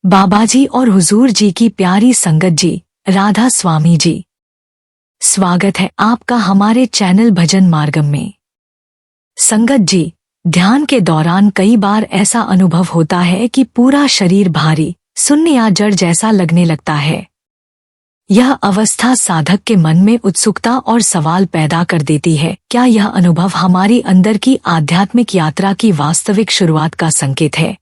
बाबाजी और हुजूर जी की प्यारी संगत जी, राधा स्वामी जी, स्वागत है आपका हमारे चैनल भजन मार्गम में। संगत जी, ध्यान के दौरान कई बार ऐसा अनुभव होता है कि पूरा शरीर भारी, शून्य या जड़ जैसा लगने लगता है। यह अवस्था साधक के मन में उत्सुकता और सवाल पैदा कर देती है। क्या यह अनुभव हमारी अंदर की आध्यात्मिक यात्रा की वास्तविक शुरुआत का संकेत है?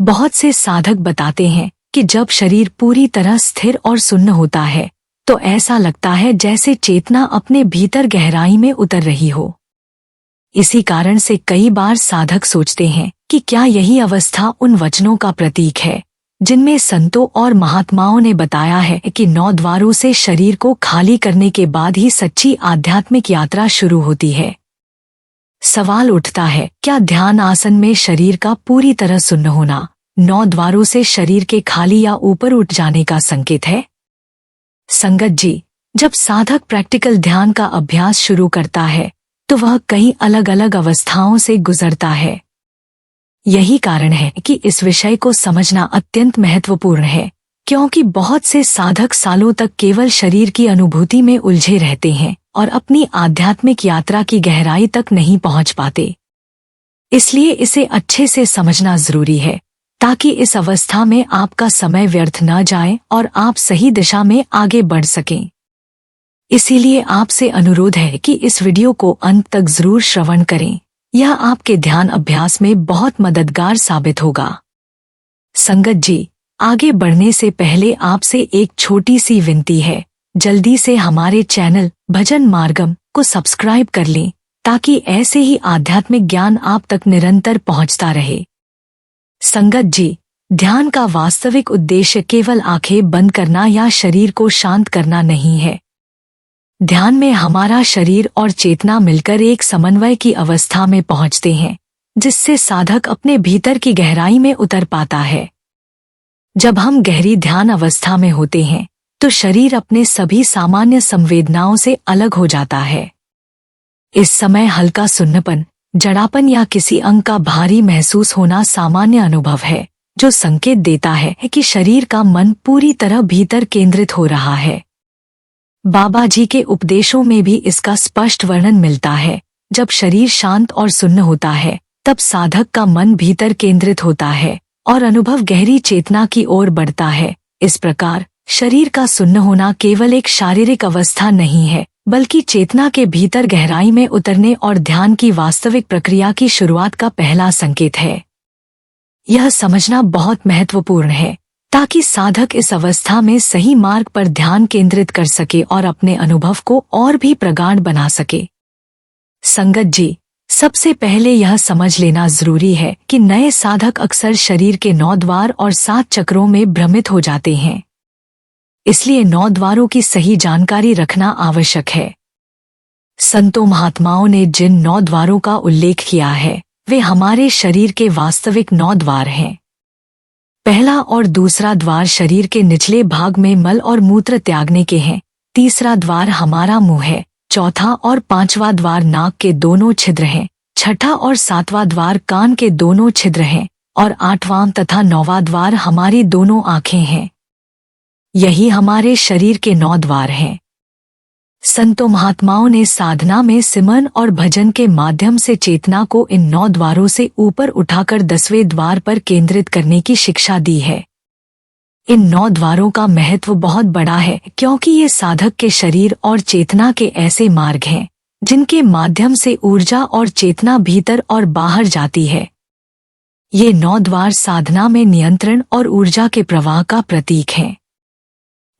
बहुत से साधक बताते हैं कि जब शरीर पूरी तरह स्थिर और सुन्न होता है तो ऐसा लगता है जैसे चेतना अपने भीतर गहराई में उतर रही हो। इसी कारण से कई बार साधक सोचते हैं कि क्या यही अवस्था उन वचनों का प्रतीक है जिनमें संतों और महात्माओं ने बताया है कि 9 द्वारों से शरीर को खाली करने के बाद ही सच्ची आध्यात्मिक यात्रा शुरू होती है। सवाल उठता है, क्या ध्यान आसन में शरीर का पूरी तरह सुन्न होना 9 द्वारों से शरीर के खाली या ऊपर उठ जाने का संकेत है? संगत जी, जब साधक प्रैक्टिकल ध्यान का अभ्यास शुरू करता है तो वह कई अलग अलग अवस्थाओं से गुजरता है। यही कारण है कि इस विषय को समझना अत्यंत महत्वपूर्ण है, क्योंकि बहुत से साधक सालों तक केवल शरीर की अनुभूति में उलझे रहते हैं और अपनी आध्यात्मिक यात्रा की गहराई तक नहीं पहुंच पाते। इसलिए इसे अच्छे से समझना जरूरी है ताकि इस अवस्था में आपका समय व्यर्थ न जाए और आप सही दिशा में आगे बढ़ सकें। इसीलिए आपसे अनुरोध है कि इस वीडियो को अंत तक जरूर श्रवण करें। यह आपके ध्यान अभ्यास में बहुत मददगार साबित होगा। संगत जी, आगे बढ़ने से पहले आपसे एक छोटी सी विनती है, जल्दी से हमारे चैनल भजन मार्गम को सब्सक्राइब कर लें ताकि ऐसे ही आध्यात्मिक ज्ञान आप तक निरंतर पहुंचता रहे। संगत जी, ध्यान का वास्तविक उद्देश्य केवल आंखें बंद करना या शरीर को शांत करना नहीं है। ध्यान में हमारा शरीर और चेतना मिलकर एक समन्वय की अवस्था में पहुंचते हैं, जिससे साधक अपने भीतर की गहराई में उतर पाता है। जब हम गहरी ध्यान अवस्था में होते हैं तो शरीर अपने सभी सामान्य संवेदनाओं से अलग हो जाता है। इस समय हल्का सुन्नपन, जड़ापन या किसी अंग का भारी महसूस होना सामान्य अनुभव है, जो संकेत देता है कि शरीर का मन पूरी तरह भीतर केंद्रित हो रहा है। बाबा जी के उपदेशों में भी इसका स्पष्ट वर्णन मिलता है। जब शरीर शांत और सुन्न होता है तब साधक का मन भीतर केंद्रित होता है और अनुभव गहरी चेतना की ओर बढ़ता है। इस प्रकार शरीर का सुन्न होना केवल एक शारीरिक अवस्था नहीं है, बल्कि चेतना के भीतर गहराई में उतरने और ध्यान की वास्तविक प्रक्रिया की शुरुआत का पहला संकेत है। यह समझना बहुत महत्वपूर्ण है ताकि साधक इस अवस्था में सही मार्ग पर ध्यान केंद्रित कर सके और अपने अनुभव को और भी प्रगाढ़ बना सके। संगत जी, सबसे पहले यह समझ लेना जरूरी है कि नए साधक अक्सर शरीर के 9 द्वार और 7 चक्रों में भ्रमित हो जाते हैं। इसलिए 9 द्वारों की सही जानकारी रखना आवश्यक है। संतों महात्माओं ने जिन 9 द्वारों का उल्लेख किया है वे हमारे शरीर के वास्तविक 9 द्वार हैं। पहला और दूसरा द्वार शरीर के निचले भाग में मल और मूत्र त्यागने के हैं। तीसरा द्वार हमारा मुंह है। चौथा और 5वां द्वार नाक के दोनों छिद्र हैं। छठा और 7वां द्वार कान के दोनों छिद्र हैं और 8वां तथा 9वां द्वार हमारी दोनों आंखें हैं। यही हमारे शरीर के 9 द्वार हैं। संतों महात्माओं ने साधना में सिमरन और भजन के माध्यम से चेतना को इन 9 द्वारों से ऊपर उठाकर 10वें द्वार पर केंद्रित करने की शिक्षा दी है। इन 9 द्वारों का महत्व बहुत बड़ा है, क्योंकि ये साधक के शरीर और चेतना के ऐसे मार्ग हैं जिनके माध्यम से ऊर्जा और चेतना भीतर और बाहर जाती है। ये 9 द्वार साधना में नियंत्रण और ऊर्जा के प्रवाह का प्रतीक हैं।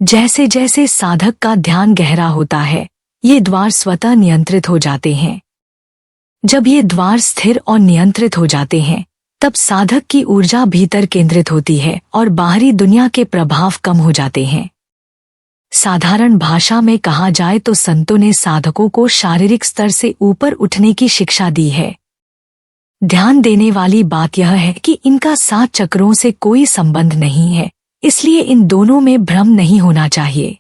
जैसे जैसे साधक का ध्यान गहरा होता है, ये द्वार स्वतः नियंत्रित हो जाते हैं। जब ये द्वार स्थिर और नियंत्रित हो जाते हैं, तब साधक की ऊर्जा भीतर केंद्रित होती है और बाहरी दुनिया के प्रभाव कम हो जाते हैं। साधारण भाषा में कहा जाए तो संतों ने साधकों को शारीरिक स्तर से ऊपर उठने की शिक्षा दी है। ध्यान देने वाली बात यह है कि इनका 7 चक्रों से कोई संबंध नहीं है, इसलिए इन दोनों में भ्रम नहीं होना चाहिए।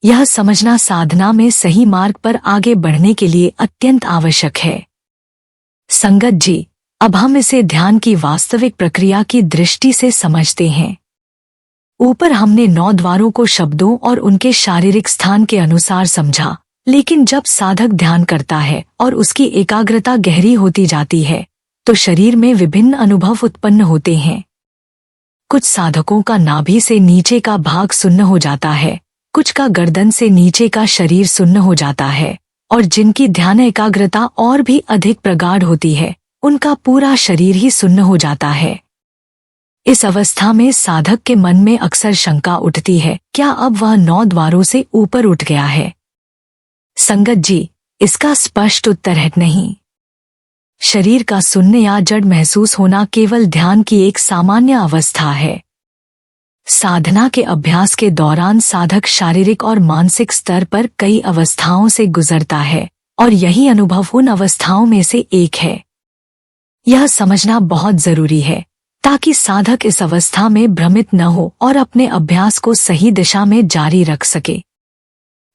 यह समझना साधना में सही मार्ग पर आगे बढ़ने के लिए अत्यंत आवश्यक है। संगत जी, अब हम इसे ध्यान की वास्तविक प्रक्रिया की दृष्टि से समझते हैं। ऊपर हमने 9 द्वारों को शब्दों और उनके शारीरिक स्थान के अनुसार समझा, लेकिन जब साधक ध्यान करता है और उसकी एकाग्रता गहरी होती जाती है तो शरीर में विभिन्न अनुभव उत्पन्न होते हैं। कुछ साधकों का नाभि से नीचे का भाग सुन्न हो जाता है, कुछ का गर्दन से नीचे का शरीर सुन्न हो जाता है, और जिनकी ध्यान एकाग्रता और भी अधिक प्रगाढ़ होती है उनका पूरा शरीर ही सुन्न हो जाता है। इस अवस्था में साधक के मन में अक्सर शंका उठती है, क्या अब वह 9 द्वारों से ऊपर उठ गया है? संगत जी, इसका स्पष्ट उत्तर है नहीं। शरीर का शून्य या जड़ महसूस होना केवल ध्यान की एक सामान्य अवस्था है। साधना के अभ्यास के दौरान साधक शारीरिक और मानसिक स्तर पर कई अवस्थाओं से गुजरता है और यही अनुभव उन अवस्थाओं में से एक है। यह समझना बहुत जरूरी है ताकि साधक इस अवस्था में भ्रमित न हो और अपने अभ्यास को सही दिशा में जारी रख सके।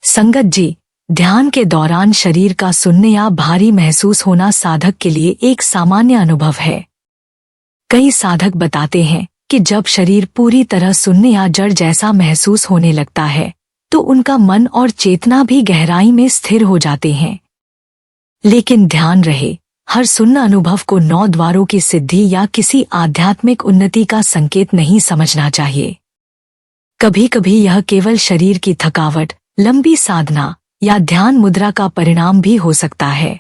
संगत जी, ध्यान के दौरान शरीर का शून्य या भारी महसूस होना साधक के लिए एक सामान्य अनुभव है। कई साधक बताते हैं कि जब शरीर पूरी तरह शून्य या जड़ जैसा महसूस होने लगता है तो उनका मन और चेतना भी गहराई में स्थिर हो जाते हैं। लेकिन ध्यान रहे, हर शून्य अनुभव को 9 द्वारों की सिद्धि या किसी आध्यात्मिक उन्नति का संकेत नहीं समझना चाहिए। कभी कभी यह केवल शरीर की थकावट, लंबी साधना या ध्यान मुद्रा का परिणाम भी हो सकता है।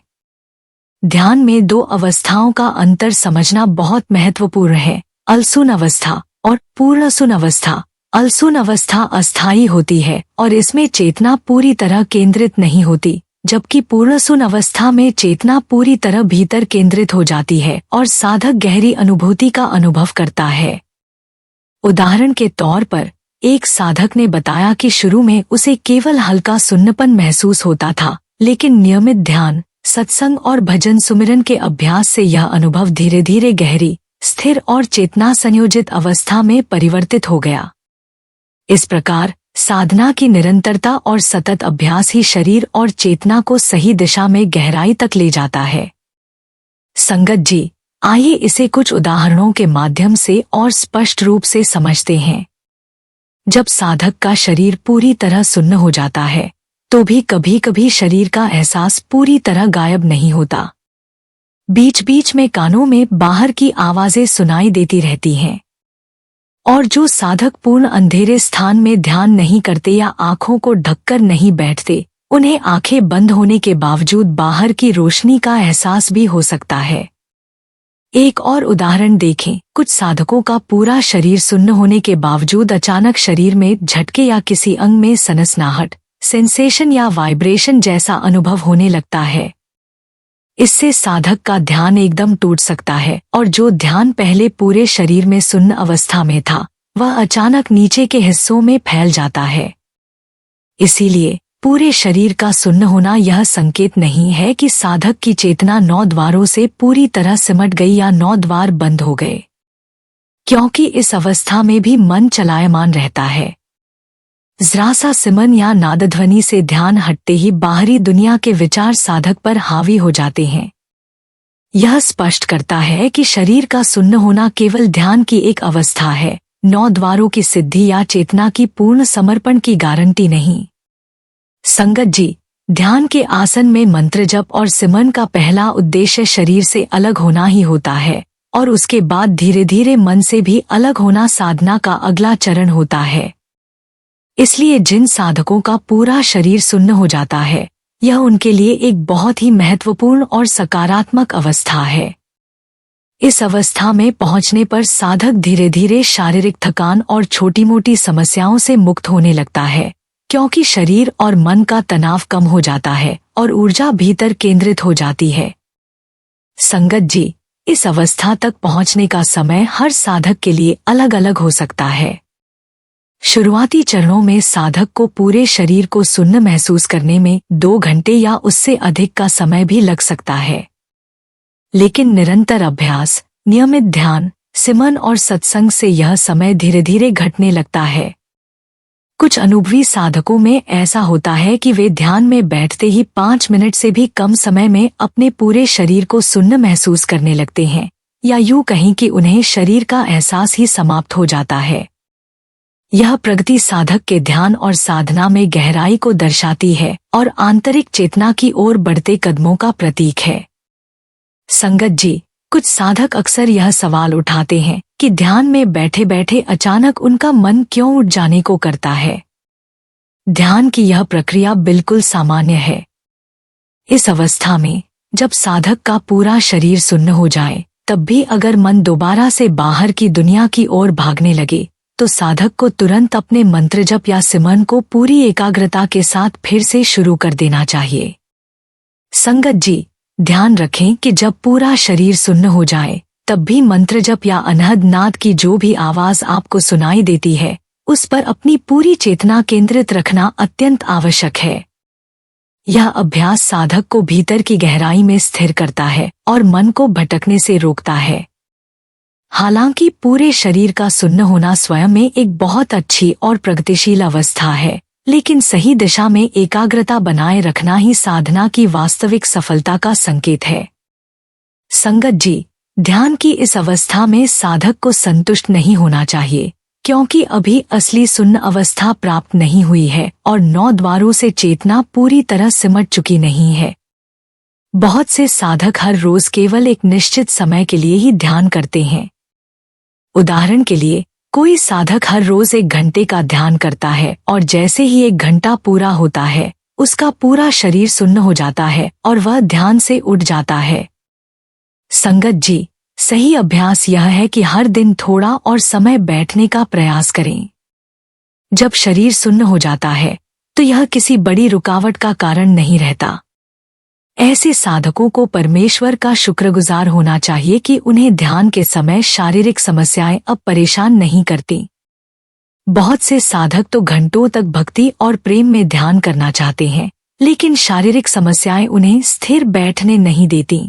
ध्यान में 2 अवस्थाओं का अंतर समझना बहुत महत्वपूर्ण है, अलसून अवस्था और पूर्ण सुन अवस्था। अलसून अवस्था अस्थायी होती है और इसमें चेतना पूरी तरह केंद्रित नहीं होती, जबकि पूर्ण सुन अवस्था में चेतना पूरी तरह भीतर केंद्रित हो जाती है और साधक गहरी अनुभूति का अनुभव करता है। उदाहरण के तौर पर एक साधक ने बताया कि शुरू में उसे केवल हल्का सुन्नपन महसूस होता था, लेकिन नियमित ध्यान, सत्संग और भजन सुमिरन के अभ्यास से यह अनुभव धीरे धीरे गहरी, स्थिर और चेतना संयोजित अवस्था में परिवर्तित हो गया। इस प्रकार साधना की निरंतरता और सतत अभ्यास ही शरीर और चेतना को सही दिशा में गहराई तक ले जाता है। संगत जी, आइए इसे कुछ उदाहरणों के माध्यम से और स्पष्ट रूप से समझते हैं। जब साधक का शरीर पूरी तरह सुन्न हो जाता है तो भी कभी कभी शरीर का एहसास पूरी तरह गायब नहीं होता। बीच बीच में कानों में बाहर की आवाजें सुनाई देती रहती हैं। और जो साधक पूर्ण अंधेरे स्थान में ध्यान नहीं करते या आंखों को ढककर नहीं बैठते, उन्हें आंखें बंद होने के बावजूद बाहर की रोशनी का एहसास भी हो सकता है। एक और उदाहरण देखें, कुछ साधकों का पूरा शरीर सुन्न होने के बावजूद अचानक शरीर में झटके या किसी अंग में सनसनाहट, सेंसेशन या वाइब्रेशन जैसा अनुभव होने लगता है। इससे साधक का ध्यान एकदम टूट सकता है और जो ध्यान पहले पूरे शरीर में सुन्न अवस्था में था वह अचानक नीचे के हिस्सों में फैल जाता है। इसीलिए पूरे शरीर का सुन्न होना यह संकेत नहीं है कि साधक की चेतना 9 द्वारों से पूरी तरह सिमट गई या 9 द्वार बंद हो गए, क्योंकि इस अवस्था में भी मन चलायमान रहता है। जरा सा सिमन या नादध्वनि से ध्यान हटते ही बाहरी दुनिया के विचार साधक पर हावी हो जाते हैं। यह स्पष्ट करता है कि शरीर का सुन्न होना केवल ध्यान की एक अवस्था है, 9 द्वारों की सिद्धि या चेतना की पूर्ण समर्पण की गारंटी नहीं। संगत जी, ध्यान के आसन में मंत्र जप और सिमरन का पहला उद्देश्य शरीर से अलग होना ही होता है और उसके बाद धीरे धीरे मन से भी अलग होना साधना का अगला चरण होता है। इसलिए जिन साधकों का पूरा शरीर सुन्न हो जाता है, यह उनके लिए एक बहुत ही महत्वपूर्ण और सकारात्मक अवस्था है। इस अवस्था में पहुंचने पर साधक धीरे धीरे शारीरिक थकान और छोटी मोटी समस्याओं से मुक्त होने लगता है, क्योंकि शरीर और मन का तनाव कम हो जाता है और ऊर्जा भीतर केंद्रित हो जाती है। संगत जी, इस अवस्था तक पहुंचने का समय हर साधक के लिए अलग अलग हो सकता है। शुरुआती चरणों में साधक को पूरे शरीर को सुन्न महसूस करने में 2 घंटे या उससे अधिक का समय भी लग सकता है। लेकिन निरंतर अभ्यास, नियमित ध्यान, सिमरन और सत्संग से यह समय धीरे धीरे घटने लगता है। कुछ अनुभवी साधकों में ऐसा होता है कि वे ध्यान में बैठते ही 5 मिनट से भी कम समय में अपने पूरे शरीर को सुन्न महसूस करने लगते हैं, या यूं कहें कि उन्हें शरीर का एहसास ही समाप्त हो जाता है। यह प्रगति साधक के ध्यान और साधना में गहराई को दर्शाती है और आंतरिक चेतना की ओर बढ़ते कदमों का प्रतीक है। संगत जी, कुछ साधक अक्सर यह सवाल उठाते हैं कि ध्यान में बैठे बैठे अचानक उनका मन क्यों उठ जाने को करता है। ध्यान की यह प्रक्रिया बिल्कुल सामान्य है। इस अवस्था में जब साधक का पूरा शरीर सुन्न हो जाए, तब भी अगर मन दोबारा से बाहर की दुनिया की ओर भागने लगे, तो साधक को तुरंत अपने मंत्र जप या सिमरन को पूरी एकाग्रता के साथ फिर से शुरू कर देना चाहिए। संगत जी, ध्यान रखें कि जब पूरा शरीर सुन्न हो जाए, तब भी मंत्र जप या अनहद नाद की जो भी आवाज आपको सुनाई देती है, उस पर अपनी पूरी चेतना केंद्रित रखना अत्यंत आवश्यक है। यह अभ्यास साधक को भीतर की गहराई में स्थिर करता है और मन को भटकने से रोकता है। हालांकि पूरे शरीर का सुन्न होना स्वयं में एक बहुत अच्छी और प्रगतिशील अवस्था है, लेकिन सही दिशा में एकाग्रता बनाए रखना ही साधना की वास्तविक सफलता का संकेत है। संगत जी, ध्यान की इस अवस्था में साधक को संतुष्ट नहीं होना चाहिए, क्योंकि अभी असली सुन्न अवस्था प्राप्त नहीं हुई है और 9 द्वारों से चेतना पूरी तरह सिमट चुकी नहीं है। बहुत से साधक हर रोज केवल एक निश्चित समय के लिए ही ध्यान करते हैं। उदाहरण के लिए, कोई साधक हर रोज 1 घंटे का ध्यान करता है और जैसे ही 1 घंटा पूरा होता है, उसका पूरा शरीर सुन्न हो जाता है और वह ध्यान से उठ जाता है। संगत जी, सही अभ्यास यह है कि हर दिन थोड़ा और समय बैठने का प्रयास करें। जब शरीर सुन्न हो जाता है, तो यह किसी बड़ी रुकावट का कारण नहीं रहता। ऐसे साधकों को परमेश्वर का शुक्रगुजार होना चाहिए कि उन्हें ध्यान के समय शारीरिक समस्याएं अब परेशान नहीं करती। बहुत से साधक तो घंटों तक भक्ति और प्रेम में ध्यान करना चाहते हैं, लेकिन शारीरिक समस्याएं उन्हें स्थिर बैठने नहीं देती।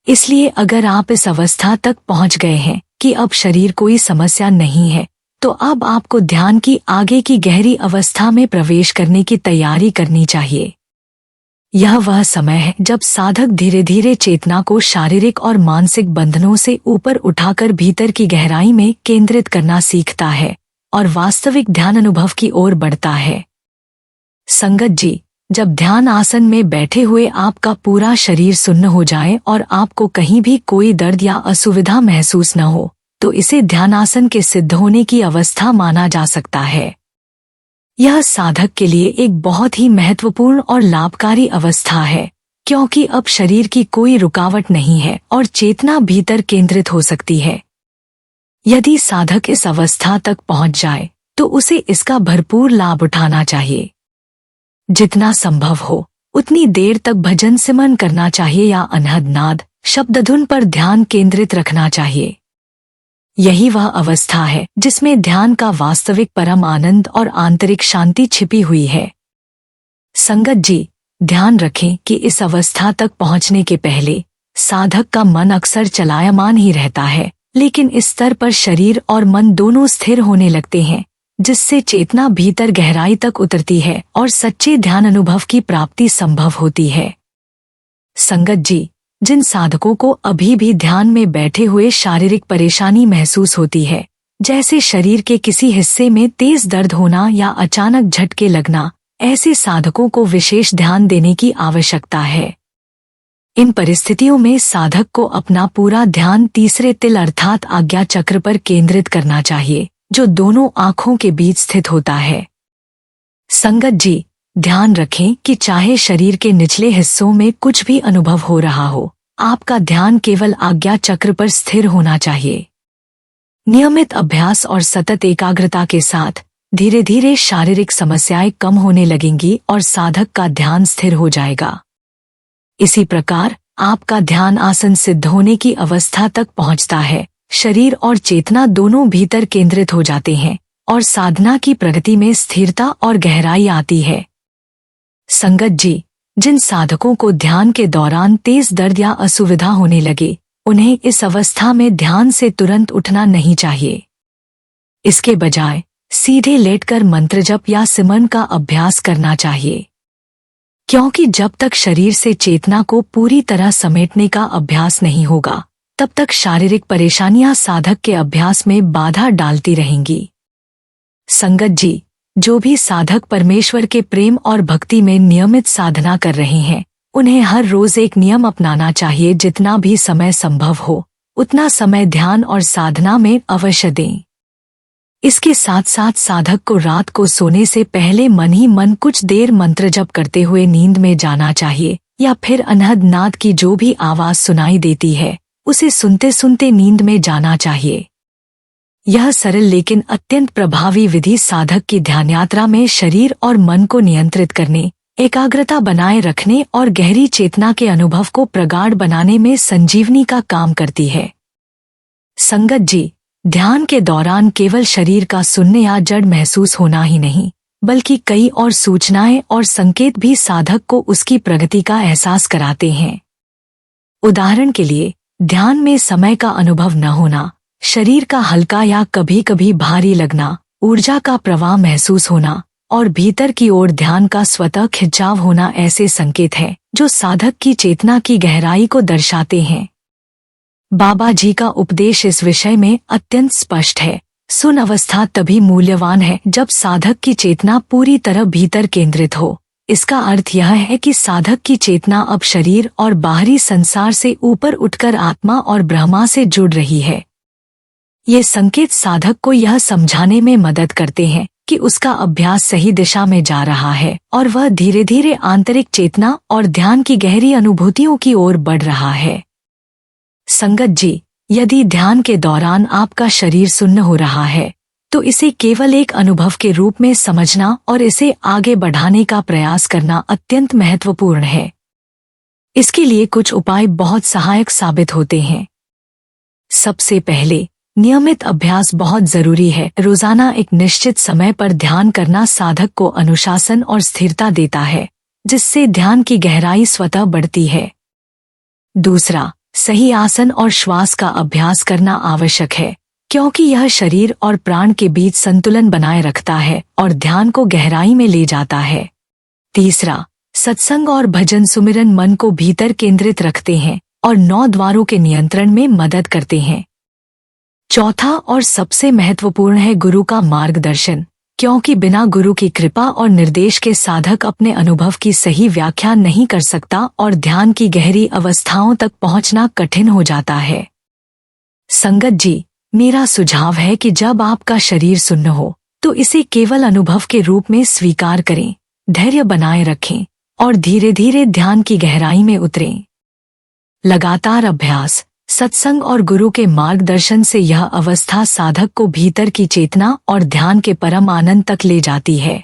इसलिए अगर आप इस अवस्था तक पहुंच गए हैं कि अब शरीर कोई समस्या नहीं है, तो अब आपको ध्यान की आगे की गहरी अवस्था में प्रवेश करने की तैयारी करनी चाहिए। यह वह समय है जब साधक धीरे धीरे चेतना को शारीरिक और मानसिक बंधनों से ऊपर उठाकर भीतर की गहराई में केंद्रित करना सीखता है और वास्तविक ध्यान अनुभव की ओर बढ़ता है। संगत जी, जब ध्यान आसन में बैठे हुए आपका पूरा शरीर सुन्न हो जाए और आपको कहीं भी कोई दर्द या असुविधा महसूस न हो, तो इसे ध्यानासन के सिद्ध होने की अवस्था माना जा सकता है। यह साधक के लिए एक बहुत ही महत्वपूर्ण और लाभकारी अवस्था है, क्योंकि अब शरीर की कोई रुकावट नहीं है और चेतना भीतर केंद्रित हो सकती है। यदि साधक इस अवस्था तक पहुंच जाए, तो उसे इसका भरपूर लाभ उठाना चाहिए। जितना संभव हो उतनी देर तक भजन सिमरन करना चाहिए या अनहद नाद शब्दधुन पर ध्यान केंद्रित रखना चाहिए। यही वह अवस्था है जिसमें ध्यान का वास्तविक परम आनंद और आंतरिक शांति छिपी हुई है। संगत जी, ध्यान रखें कि इस अवस्था तक पहुंचने के पहले साधक का मन अक्सर चलायमान ही रहता है, लेकिन इस स्तर पर शरीर और मन दोनों स्थिर होने लगते हैं, जिससे चेतना भीतर गहराई तक उतरती है और सच्चे ध्यान अनुभव की प्राप्ति संभव होती है। संगत जी, जिन साधकों को अभी भी ध्यान में बैठे हुए शारीरिक परेशानी महसूस होती है, जैसे शरीर के किसी हिस्से में तेज दर्द होना या अचानक झटके लगना, ऐसे साधकों को विशेष ध्यान देने की आवश्यकता है। इन परिस्थितियों में साधक को अपना पूरा ध्यान तीसरे तिल अर्थात आज्ञा चक्र पर केंद्रित करना चाहिए, जो दोनों आँखों के बीच स्थित होता है। संगत जी, ध्यान रखें कि चाहे शरीर के निचले हिस्सों में कुछ भी अनुभव हो रहा हो, आपका ध्यान केवल आज्ञा चक्र पर स्थिर होना चाहिए। नियमित अभ्यास और सतत एकाग्रता के साथ धीरे धीरे शारीरिक समस्याएं कम होने लगेंगी और साधक का ध्यान स्थिर हो जाएगा। इसी प्रकार आपका ध्यान आसन सिद्ध होने की अवस्था तक पहुंचता है, शरीर और चेतना दोनों भीतर केंद्रित हो जाते हैं और साधना की प्रगति में स्थिरता और गहराई आती है। संगत जी, जिन साधकों को ध्यान के दौरान तेज दर्द या असुविधा होने लगे, उन्हें इस अवस्था में ध्यान से तुरंत उठना नहीं चाहिए। इसके बजाय सीधे लेटकर मंत्र जप या सिमरन का अभ्यास करना चाहिए, क्योंकि जब तक शरीर से चेतना को पूरी तरह समेटने का अभ्यास नहीं होगा, तब तक शारीरिक परेशानियां साधक के अभ्यास में बाधा डालती रहेंगी। संगत जी, जो भी साधक परमेश्वर के प्रेम और भक्ति में नियमित साधना कर रहे हैं, उन्हें हर रोज एक नियम अपनाना चाहिए। जितना भी समय संभव हो उतना समय ध्यान और साधना में अवश्य दें। इसके साथ साथ साधक को रात को सोने से पहले मन ही मन कुछ देर मंत्र जप करते हुए नींद में जाना चाहिए, या फिर अनहद नाद की जो भी आवाज सुनाई देती है उसे सुनते सुनते नींद में जाना चाहिए। यह सरल लेकिन अत्यंत प्रभावी विधि साधक की ध्यान यात्रा में शरीर और मन को नियंत्रित करने, एकाग्रता बनाए रखने और गहरी चेतना के अनुभव को प्रगाढ़ बनाने में संजीवनी का काम करती है। संगत जी, ध्यान के दौरान केवल शरीर का सुनने या जड़ महसूस होना ही नहीं, बल्कि कई और सूचनाएं और संकेत भी साधक को उसकी प्रगति का एहसास कराते हैं। उदाहरण के लिए, ध्यान में समय का अनुभव न होना, शरीर का हल्का या कभी कभी भारी लगना, ऊर्जा का प्रवाह महसूस होना और भीतर की ओर ध्यान का स्वतः खिंचाव होना ऐसे संकेत हैं जो साधक की चेतना की गहराई को दर्शाते हैं। बाबा जी का उपदेश इस विषय में अत्यंत स्पष्ट है। सुन अवस्था तभी मूल्यवान है जब साधक की चेतना पूरी तरह भीतर केंद्रित हो। इसका अर्थ यह है कि साधक की चेतना अब शरीर और बाहरी संसार से ऊपर उठकर आत्मा और ब्रह्मा से जुड़ रही है। ये संकेत साधक को यह समझाने में मदद करते हैं कि उसका अभ्यास सही दिशा में जा रहा है और वह धीरे धीरे आंतरिक चेतना और ध्यान की गहरी अनुभूतियों की ओर बढ़ रहा है। संगत जी, यदि ध्यान के दौरान आपका शरीर सुन्न हो रहा है तो इसे केवल एक अनुभव के रूप में समझना और इसे आगे बढ़ाने का प्रयास करना अत्यंत महत्वपूर्ण है। इसके लिए कुछ उपाय बहुत सहायक साबित होते हैं। सबसे पहले, नियमित अभ्यास बहुत जरूरी है। रोजाना एक निश्चित समय पर ध्यान करना साधक को अनुशासन और स्थिरता देता है, जिससे ध्यान की गहराई स्वतः बढ़ती है। दूसरा, सही आसन और श्वास का अभ्यास करना आवश्यक है, क्योंकि यह शरीर और प्राण के बीच संतुलन बनाए रखता है और ध्यान को गहराई में ले जाता है। तीसरा, सत्संग और भजन सुमिरन मन को भीतर केंद्रित रखते हैं और 9 द्वारों के नियंत्रण में मदद करते हैं। चौथा और सबसे महत्वपूर्ण है गुरु का मार्गदर्शन, क्योंकि बिना गुरु की कृपा और निर्देश के साधक अपने अनुभव की सही व्याख्या नहीं कर सकता और ध्यान की गहरी अवस्थाओं तक पहुंचना कठिन हो जाता है। संगत जी, मेरा सुझाव है कि जब आपका शरीर सुन्न हो तो इसे केवल अनुभव के रूप में स्वीकार करें, धैर्य बनाए रखें और धीरे धीरे ध्यान की गहराई में उतरें। लगातार अभ्यास, सत्संग और गुरु के मार्गदर्शन से यह अवस्था साधक को भीतर की चेतना और ध्यान के परम आनंद तक ले जाती है।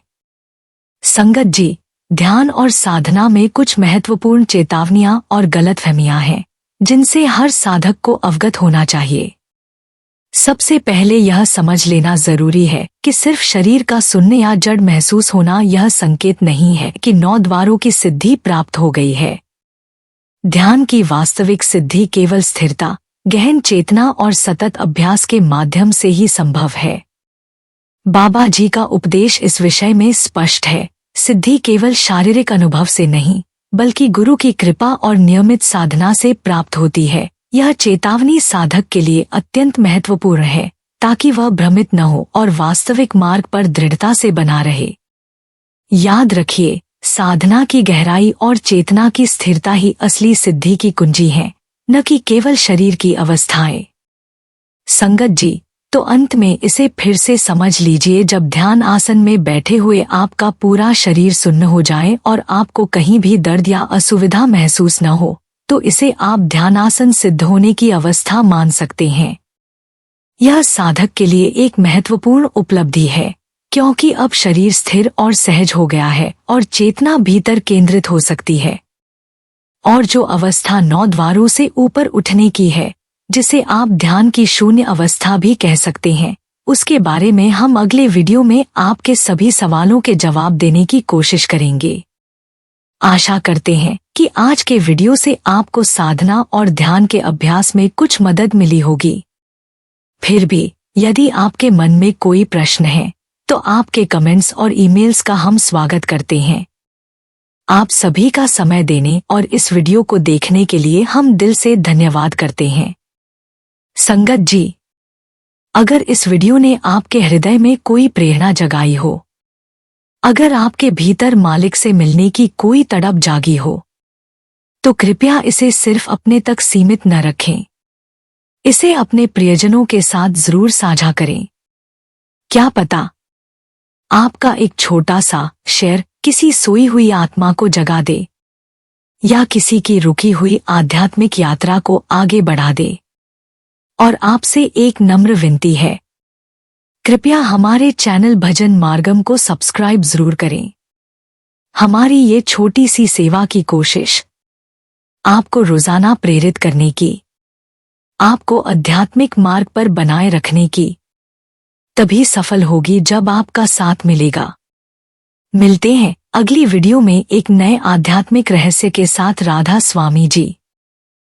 संगत जी, ध्यान और साधना में कुछ महत्वपूर्ण चेतावनियां और गलतफहमियां हैं, जिनसे हर साधक को अवगत होना चाहिए। सबसे पहले यह समझ लेना जरूरी है कि सिर्फ शरीर का सुनने या जड़ महसूस होना यह संकेत नहीं है कि 9 द्वारों की सिद्धि प्राप्त हो गई है। ध्यान की वास्तविक सिद्धि केवल स्थिरता, गहन चेतना और सतत अभ्यास के माध्यम से ही संभव है। बाबा जी का उपदेश इस विषय में स्पष्ट है। सिद्धि केवल शारीरिक अनुभव से नहीं, बल्कि गुरु की कृपा और नियमित साधना से प्राप्त होती है। यह चेतावनी साधक के लिए अत्यंत महत्वपूर्ण है, ताकि वह भ्रमित न हो और वास्तविक मार्ग पर दृढ़ता से बना रहे। याद रखिए, साधना की गहराई और चेतना की स्थिरता ही असली सिद्धि की कुंजी है, न कि केवल शरीर की अवस्थाएं। संगत जी, तो अंत में इसे फिर से समझ लीजिए, जब ध्यान आसन में बैठे हुए आपका पूरा शरीर सुन्न हो जाए और आपको कहीं भी दर्द या असुविधा महसूस न हो, तो इसे आप ध्यानासन सिद्ध होने की अवस्था मान सकते हैं। यह साधक के लिए एक महत्वपूर्ण उपलब्धि है, क्योंकि अब शरीर स्थिर और सहज हो गया है और चेतना भीतर केंद्रित हो सकती है। और जो अवस्था 9 द्वारों से ऊपर उठने की है, जिसे आप ध्यान की शून्य अवस्था भी कह सकते हैं, उसके बारे में हम अगले वीडियो में आपके सभी सवालों के जवाब देने की कोशिश करेंगे। आशा करते हैं कि आज के वीडियो से आपको साधना और ध्यान के अभ्यास में कुछ मदद मिली होगी। फिर भी यदि आपके मन में कोई प्रश्न है तो आपके कमेंट्स और ईमेल्स का हम स्वागत करते हैं। आप सभी का समय देने और इस वीडियो को देखने के लिए हम दिल से धन्यवाद करते हैं। संगत जी, अगर इस वीडियो ने आपके हृदय में कोई प्रेरणा जगाई हो, अगर आपके भीतर मालिक से मिलने की कोई तड़प जागी हो, तो कृपया इसे सिर्फ अपने तक सीमित न रखें। इसे अपने प्रियजनों के साथ जरूर साझा करें। क्या पता आपका एक छोटा सा शेयर किसी सोई हुई आत्मा को जगा दे या किसी की रुकी हुई आध्यात्मिक यात्रा को आगे बढ़ा दे। और आपसे एक नम्र विनती है, कृपया हमारे चैनल भजन मार्गम को सब्सक्राइब जरूर करें। हमारी ये छोटी सी सेवा की कोशिश आपको रोजाना प्रेरित करने की, आपको आध्यात्मिक मार्ग पर बनाए रखने की तभी सफल होगी जब आपका साथ मिलेगा। मिलते हैं अगली वीडियो में एक नए आध्यात्मिक रहस्य के साथ। राधा स्वामी जी।